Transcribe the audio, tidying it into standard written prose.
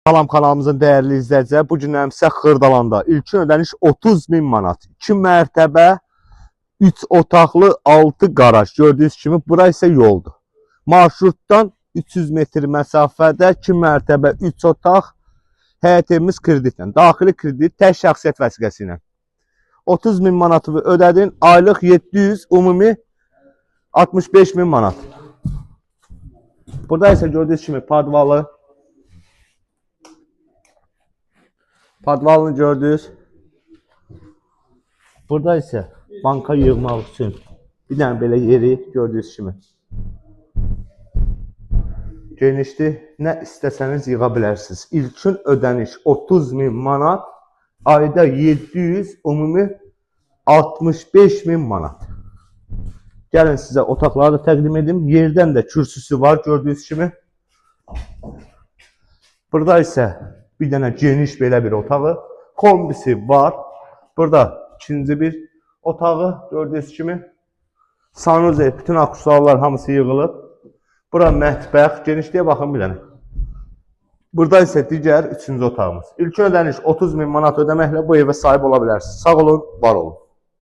Salam kanalımızın değerli izləyicilər, bu gün əmsə Xırdalanda ilkin ödəniş 30.000 manat. 2 mərtəbə, 3 otaqlı, 6 qaraj. Gördüyünüz kimi bura isə yoldur. Marşrutdan 300 metr məsafədə 2 mərtəbə, 3 otaq, həyət evimiz kreditlə. Daxili kredit tək şəxsiyyət vəsiqəsi ilə. 30.000 manatı ödədin, aylıq 700, ümumi 65.000 manat. Burada isə gördüyünüz kimi Padvalını gördünüz. Burada isə banka yığmaq üçün bir dənə belə yeri gördüyünüz kimi. Genişdir. Nə istəsəniz yığa bilərsiniz. İlkin ödəniş 30.000 manat, ayda 700, ümumi 65.000 manat. Gəlin sizə otaqları da təqdim edim. Yerdən də kürsüsü var gördüyünüz kimi. Burada isə bir dənə geniş belə bir otağı, kombisi var. Burada ikinci bir otağı gördüyünüz kimi. Sanuzi, bütün aksesuarlar hamısı yığılıb. Bura mətbəx, genişliyə baxın bir dənə. Burada isə digər üçüncü otağımız. İlkin ödəniş 30.000 manat ödəməklə bu evə sahib ola bilərsiniz. Sağ olun, var olun.